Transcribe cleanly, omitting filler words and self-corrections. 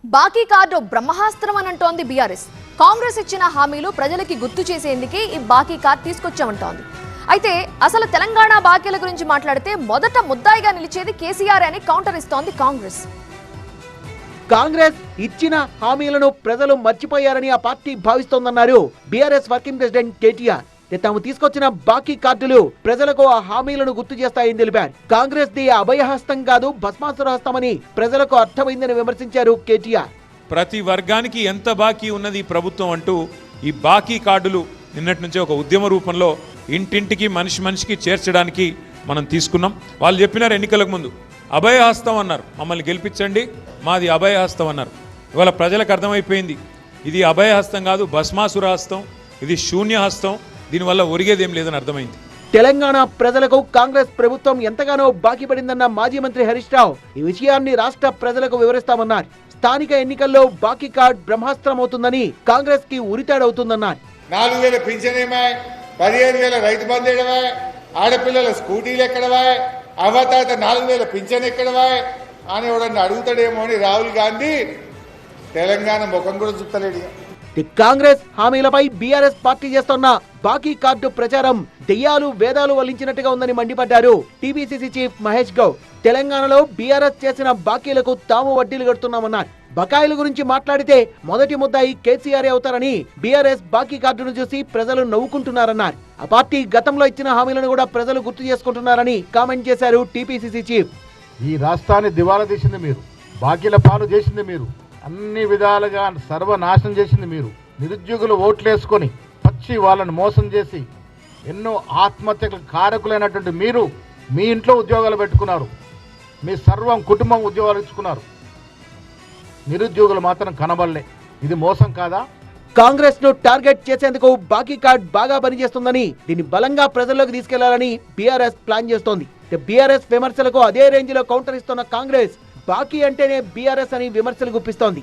బాకీ కార్డు బ్రహ్మాస్త్రం అని అంటోంది బీఆర్ఎస్. కాంగ్రెస్ ఇచ్చిన హామీలు ప్రజలకి గుర్తు చేసేందుకే ఈ బాకీ కార్డు తీసుకొచ్చామంటోంది. అయితే అసలు తెలంగాణ బాకీల గురించి మాట్లాడితే మొదట ముద్దాయిగా నిలిచేది కేసీఆర్ అని కౌంటర్ ఇస్తోంది కాంగ్రెస్. కాంగ్రెస్ ఇచ్చిన హామీలను ప్రజలు మర్చిపోయారని ఆ పార్టీ భావిస్తోందన్నారు బీఆర్ఎస్ వర్కింగ్ ప్రెసిడెంట్ కేటీఆర్. తాము తీసుకొచ్చిన బాకీ కార్డులు ప్రజలకు ఆ హామీలను గుర్తు చేస్తాయని తెలిపారు. కాంగ్రెస్ ది అభయహస్తం కాదు భస్మాసుర హస్తమని ప్రజలకు అర్థమైందని విమర్శించారు కేటీఆర్. ప్రతి వర్గానికి ఎంత బాకీ ఉన్నది ప్రభుత్వం అంటూ ఈ బాకీ కార్డులు నిన్నటి నుంచి ఒక ఉద్యమ రూపంలో ఇంటింటికి మనిషికి చేర్చడానికి మనం తీసుకున్నాం. వాళ్ళు చెప్పినారు ఎన్నికలకు ముందు అభయహస్తం అన్నారు, మమ్మల్ని గెలిపించండి మాది అభయహస్తం అన్నారు. ఇవాళ ప్రజలకు అర్థమైపోయింది ఇది అభయహస్తం కాదు భస్మాసుర హస్తం, ఇది శూన్యహస్తం, దీనివల్ల ఒరిగేదేం లేదని అర్థమైంది. తెలంగాణ ప్రజలకు కాంగ్రెస్ ప్రభుత్వం ఎంతగానో బాకీ పడిందన్న మాజీ మంత్రి హరీష్ రావు ఈ విషయాన్ని రాష్ట్ర ప్రజలకు వివరిస్తామన్నారు. స్థానిక ఎన్నికల్లో బాకీ కార్డ్ బ్రహ్మాస్త్రం అవుతుందని కాంగ్రెస్ కి ఉరితాడవుతుందన్నారు. 4,000 పింఛనేమా, 15,000 రైతు బంధు ఎడవా, ఆడపిల్లల స్కూటీలు ఎక్కడవా, అవతాత 4,000 పింఛన్ ఎక్కడవా అని ఎవడన్నా అడుగుతాడేమో అని రాహుల్ గాంధీ తెలంగాణ ముఖం కూడా చూస్తలేడు. కాంగ్రెస్ హామీలపై బీఆర్ఎస్ పార్టీ చేస్తున్న బాకీ కార్డు ప్రచారం దెయ్యాలు వేదాలు వల్లించినట్టుగా ఉందని మండిపడ్డారు టీపీసీసీ చీఫ్ మహేష్ గౌడ్. తెలంగాణలో బీఆర్ఎస్ చేసిన బాకీలకు తాము వడ్డీలు కడుతున్నామన్నారు. బకాయిల గురించి మాట్లాడితే మొదటి ముద్దాయి కేసీఆర్ అవుతారని బీఆర్ఎస్ బాకీ కార్డును చూసి ప్రజలు నవ్వుకుంటున్నారన్నారు. ఆ పార్టీ గతంలో ఇచ్చిన హామీలను కూడా ప్రజలు గుర్తు చేసుకుంటున్నారని కామెంట్ చేశారు టీపీసీసీ చీఫ్. ఈ రాష్ట్రాన్ని దివాలా తీసింది మీరు, బాకీల పాలు చేసింది మీరు, అన్ని విధాలుగా సర్వనాశనం చేసింది మీరు. నిరుద్యోగులు ఓట్లేసుకొని పచ్చి వాళ్ళని మోసం చేసి ఎన్నో ఆత్మహత్యలకు కారకులైనటువంటి మీరు మీ ఇంట్లో ఉద్యోగాలు పెట్టుకున్నారు, మీ సర్వం కుటుంబం ఉద్యోగాలు ఇచ్చుకున్నారు, నిరుద్యోగులు మాత్రం కనబడలే. ఇది మోసం కాదా? కాంగ్రెస్ ను టార్గెట్ చేసేందుకు బాకీ కార్డ్ బాగా పనిచేస్తుందని దీన్ని బలంగా ప్రజల్లోకి తీసుకెళ్లాలని బీఆర్ఎస్ ప్లాన్ చేస్తోంది. బీఆర్ఎస్ విమర్శలకు అదే రేంజ్ లో కౌంటర్ ఇస్తున్న కాంగ్రెస్ బాకీ అంటేనే బీఆర్ఎస్ అని విమర్శలు గుప్పిస్తోంది.